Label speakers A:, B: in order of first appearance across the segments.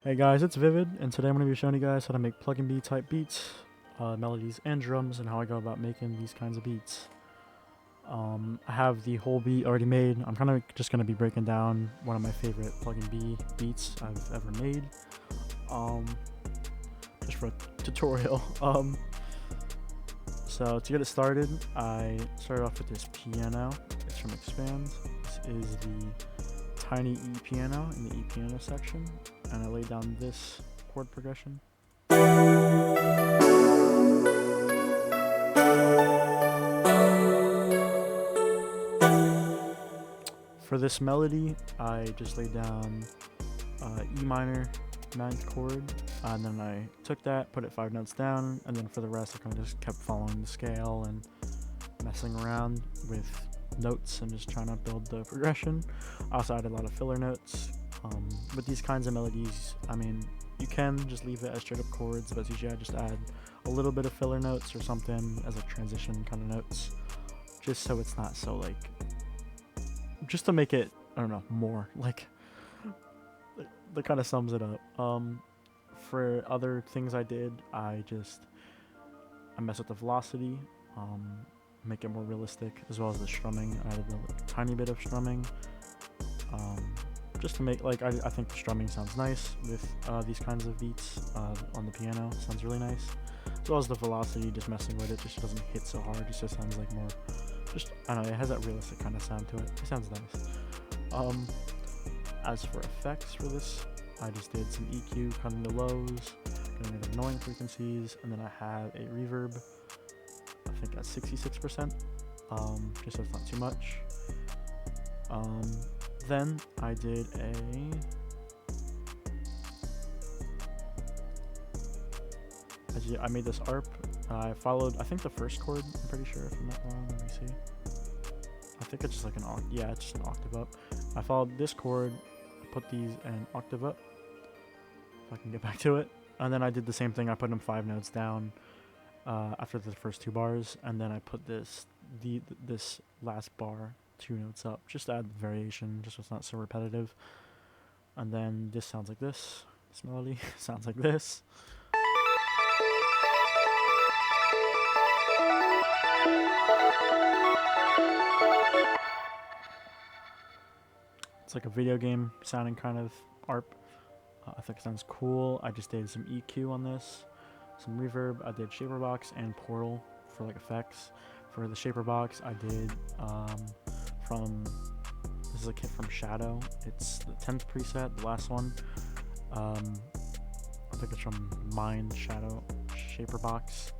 A: Hey guys, it's Vivid, and today I'm going to be showing you guys how to make Pluggnb type beats, melodies, and drums, and how I go about making these kinds of beats. I have the whole beat already made. I'm kind of just going to be breaking down one of my favorite Pluggnb beats I've ever made, just for a tutorial. So to get it started, I started off with this piano. It's from Expand. This is the tiny E piano in the E piano section, and I laid down this chord progression. For this melody, I just laid down E minor 9th chord, and then I took that, put it 5 notes down, and then for the rest I kind of just kept following the scale and messing around with notes and just trying to build the progression. I also added a lot of filler notes. With these kinds of melodies, I mean, you can just leave it as straight up chords, but usually I just add a little bit of filler notes or something as like transition kind of notes, just so it's not so like, just to make it, I don't know, more like, that kind of sums it up. For other things I did, I messed with the velocity, make it more realistic, as well as the strumming. I added a tiny bit of strumming, just to make, like, I think the strumming sounds nice with these kinds of beats on the piano. Sounds really nice, as well as the velocity, just messing with it, just doesn't hit so hard. It just sounds like more, just, I don't know, it has that realistic kind of sound to it. It sounds nice. As for effects for this, I just did some EQ, cutting the lows, getting rid of annoying frequencies, and then I have a reverb, I think at 66%, just so it's not too much. Then I did I made this ARP. I followed, I think, the first chord, I'm pretty sure, if I'm not wrong. Let me see. I think it's just like it's just an octave up. I followed this chord, put these an octave up, if I can get back to it, and then I did the same thing. I put them 5 notes down after the first 2 bars, and then I put this last bar 2 notes up, just to add variation, just so it's not so repetitive. And then this sounds like this. This melody sounds like this. It's like a video game sounding kind of ARP. I think it sounds cool. I just did some EQ on this, some reverb. I did shaper box and portal for like effects. For the shaper box, I did this is a kit from Shadow. It's the 10th preset, the last one. I think it's from Mind Shadow Shaper Box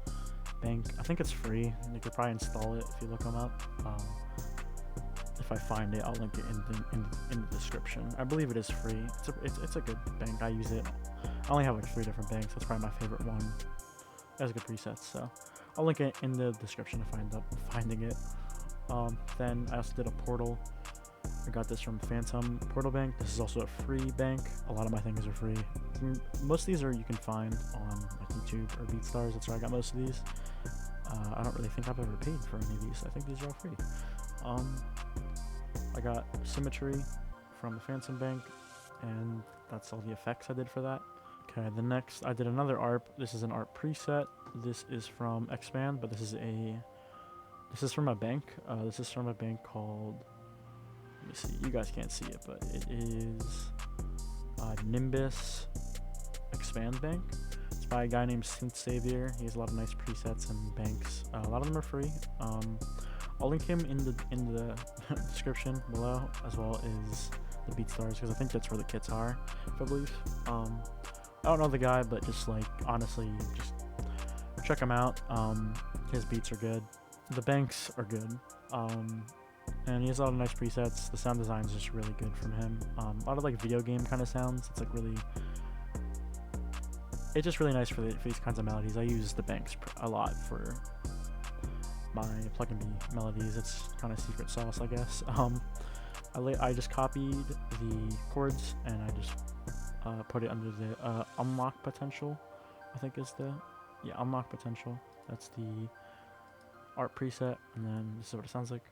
A: Bank. I think it's free. You could probably install it if you look them up. If I find it, I'll link it in the description. I believe it is free. It's a good bank. I use it. I only have like 3 different banks. That's probably my favorite one. It has good presets, so I'll link it in the description if I end up finding it. Then I also did a portal. I got this from Phantom Portal Bank. This is also a free bank. A lot of my things are free. Most of these you can find on like YouTube or BeatStars. That's where I got most of these. I don't really think I've ever paid for any of these. I think these are all free. I got Symmetry from the Phantom Bank, and that's all the effects I did for that. Okay, the next I did another ARP. This is an ARP preset. This is from Expand, but this is from a bank. This is from a bank called, let me see, you guys can't see it, but it is Nimbus Expand Bank. It's by a guy named Synth Savior. He has a lot of nice presets and banks. A lot of them are free. I'll link him in the description below, as well as the BeatStars, because I think that's where the kits are, I believe. I don't know the guy, but just like, honestly, just check him out. His beats are good. The banks are good. And he has a lot of nice presets. The sound design is just really good from him. A lot of like video game kind of sounds. It's like really, it's just really nice for these kinds of melodies. I use the banks a lot for my Pluggnb melodies. It's kind of secret sauce, I guess. I just copied the chords and I just put it under the unlock potential, I think is the, unlock potential. That's the ARP preset, and then this is what it sounds like.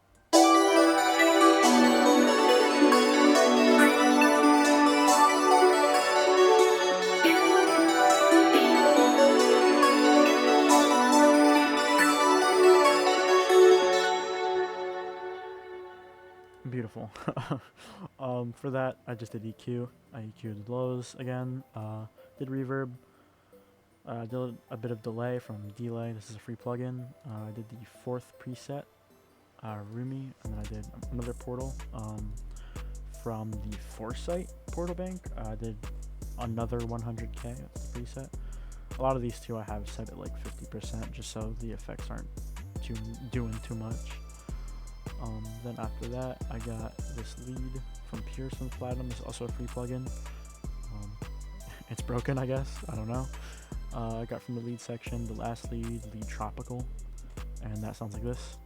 A: For that, I just did EQ. I EQ'd the lows again. Did reverb. Did a bit of delay from Delay. This is a free plugin. I did the fourth preset, Roomy, and then I did another portal from the Foresight portal bank. I did another 100k. That's the preset. A lot of these two I have set at like 50% just so the effects aren't doing too much. Then after that, I got this lead from Pearson Platinum. It's also a free plugin. It's broken, I guess. I don't know. I got from the lead section the last lead Tropical, and that sounds like this.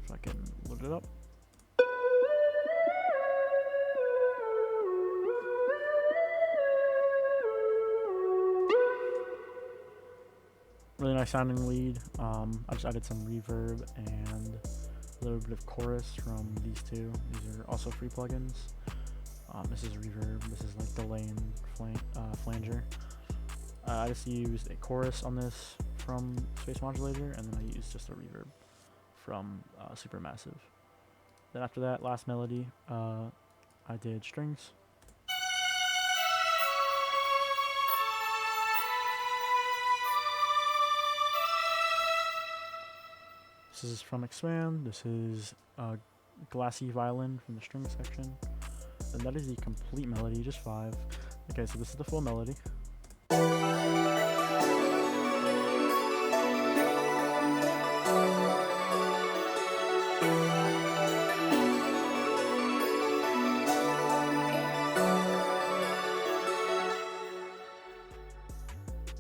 A: If I can load it up. Really nice sounding lead. I just added some reverb and a little bit of chorus from these two. These are also free plugins. This is reverb. This is like delay and flanger. I just used a chorus on this from Space Modulator, and then I used just a reverb from Supermassive. Then after that, last melody, I did strings. This is from Expand. This is Glassy Violin from the string section. And that is the complete melody, just 5. Okay, so this is the full melody.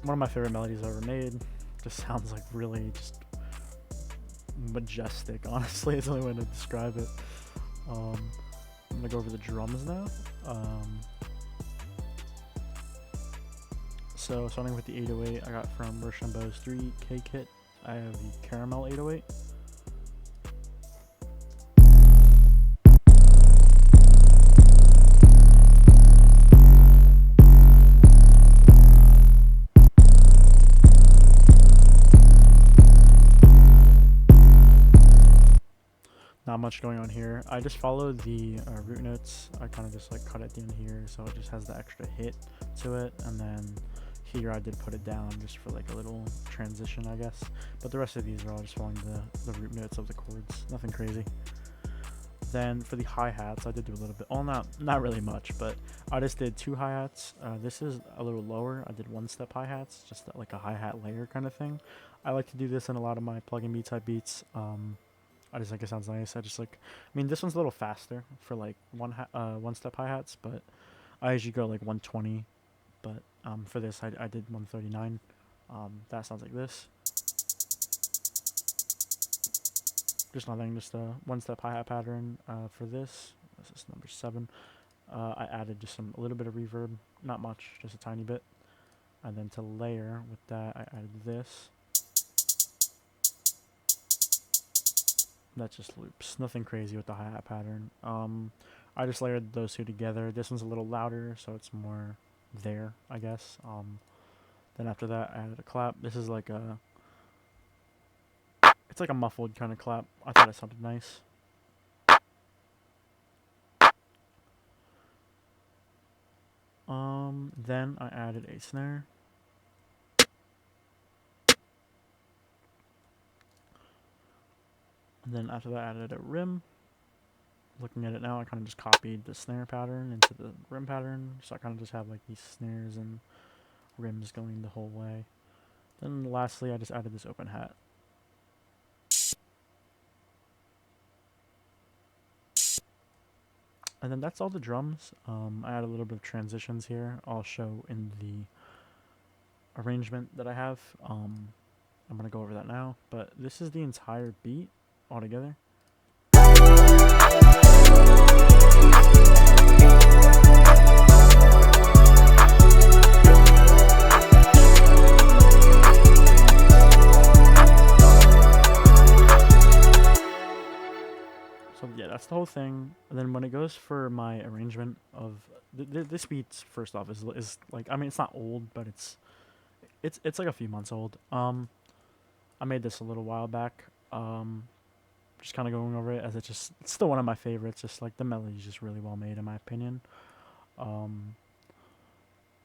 A: One of my favorite melodies I've ever made. Just sounds like really just majestic, honestly. It's the only way to describe it. I'm gonna go over the drums now. So starting with the 808, I got from Rochambeau's 3K kit. I have the Caramel 808. Not much going on here. I just followed the root notes. I kind of just like cut it in here so it just has the extra hit to it, and then here I did put it down just for like a little transition, I guess. But the rest of these are all just following the root notes of the chords. Nothing crazy. Then for the hi-hats, I did do a little bit. Oh, not really much, but I just did 2 hi-hats. This is a little lower. I did 1-step hi-hats, just like a hi-hat layer kind of thing. I like to do this in a lot of my Pluggnb type beats. I just think it sounds nice. I mean, this one's a little faster for like one-step hi-hats, but I usually go like 120. But for this, I did 139. That sounds like this. Just nothing, just a one-step hi-hat pattern. For this is number 7. I added just a little bit of reverb, not much, just a tiny bit. And then to layer with that, I added this. That just loops. Nothing crazy with the hi-hat pattern. I just layered those two together. This one's a little louder, so it's more there, I guess. Then after that, I added a clap. This is like it's like a muffled kind of clap. I thought it sounded nice. Then I added a snare. And then after that, I added a rim. Looking at it now, I kind of just copied the snare pattern into the rim pattern. So I kind of just have like these snares and rims going the whole way. Then lastly, I just added this open hat. And then that's all the drums. I add a little bit of transitions here. I'll show in the arrangement that I have. I'm going to go over that now. But this is the entire beat altogether. So yeah, that's the whole thing. And then when it goes for my arrangement of this beat, first off, is like, I mean, it's not old, but it's like a few months old. I made this a little while back. just kind of going over it as it's still one of my favorites. Just like the melody is just really well made in my opinion.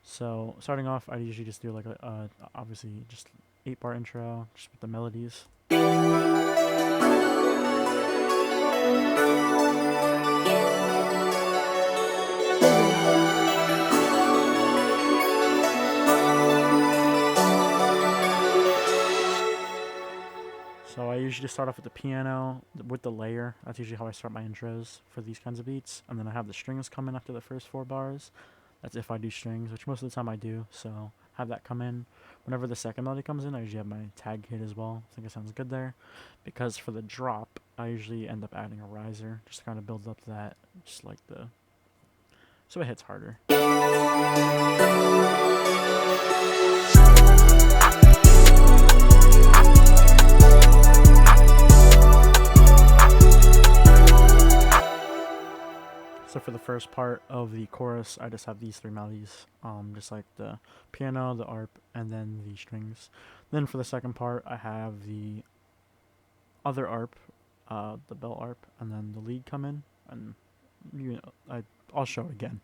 A: So starting off, I usually just do like obviously just 8-bar intro just with the melodies. So I usually just start off with the piano with the layer. That's usually how I start my intros for these kinds of beats. And then I have the strings come in after the first 4 bars. That's if I do strings, which most of the time I do. So have that come in. Whenever the second melody comes in, I usually have my tag hit as well. I think it sounds good there. Because for the drop, I usually end up adding a riser just to kind of build up that, just like the, so it hits harder. So for the first part of the chorus, I just have these 3 melodies, just like the piano, the arp, and then the strings. Then for the second part, I have the other arp, the bell arp, and then the lead come in, and I'll show it again.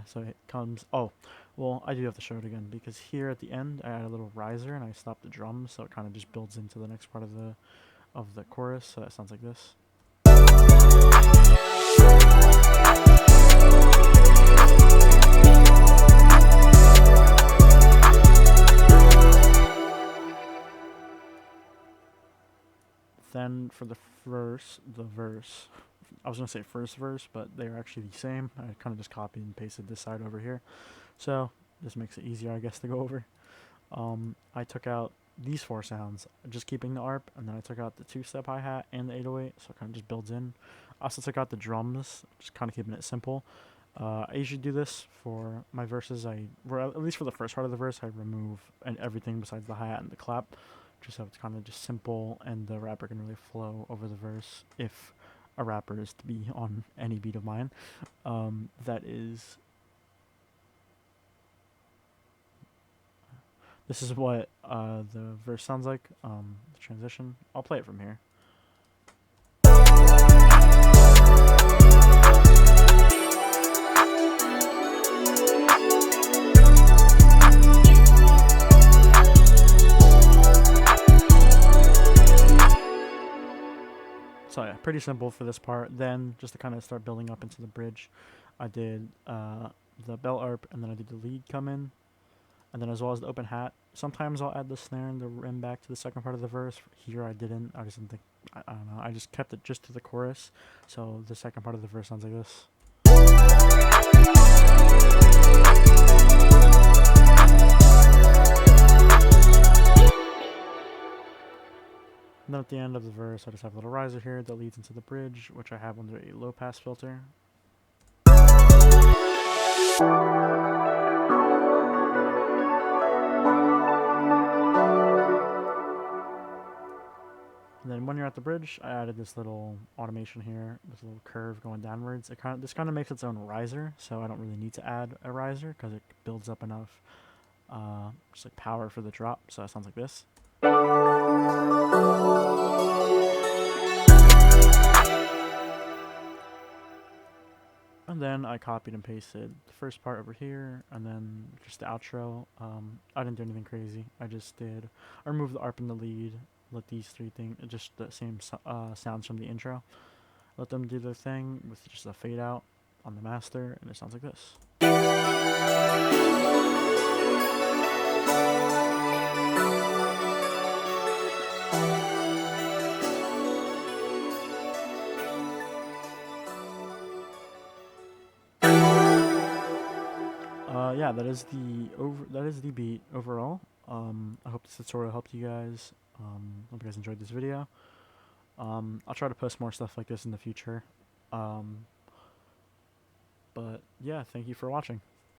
A: So it comes. Oh, well, I do have to show it again because here at the end, I add a little riser and I stop the drums, so it kind of just builds into the next part of the chorus. So that sounds like this. Then for the verse, I was going to say first verse, but they're actually the same. I kind of just copied and pasted this side over here. So this makes it easier, I guess, to go over. I took out these 4 sounds, just keeping the arp, and then I took out the 2-step hi-hat and the 808, so it kind of just builds in. I also took out the drums, just kind of keeping it simple. I usually do this for my verses. At least for the first part of the verse, I remove everything besides the hi-hat and the clap, just so it's kind of just simple and the rapper can really flow over the verse if a rapper is to be on any beat of mine. This is what the verse sounds like, the transition. I'll play it from here. So yeah, pretty simple for this part. Then, just to kind of start building up into the bridge, I did the bell arp, and then I did the lead come in, and then as well as the open hat. Sometimes I'll add the snare and the rim back to the second part of the verse. Here I didn't. I just didn't think. I don't know. I just kept it just to the chorus. So the second part of the verse sounds like this. And then at the end of the verse, I just have a little riser here that leads into the bridge, which I have under a low pass filter. And then when you're at the bridge, I added this little automation here, this little curve going downwards. This kind of makes its own riser, so I don't really need to add a riser because it builds up enough just like power for the drop. So it sounds like this. And then I copied and pasted the first part over here, and then just the outro. I didn't do anything crazy. I removed the arp and the lead, let these 3 things, just the same sounds from the intro, let them do their thing with just a fade out on the master, and it sounds like this. Yeah, that is the beat overall. I hope this tutorial helped you guys. Hope you guys enjoyed this video. I'll try to post more stuff like this in the future. But yeah, thank you for watching.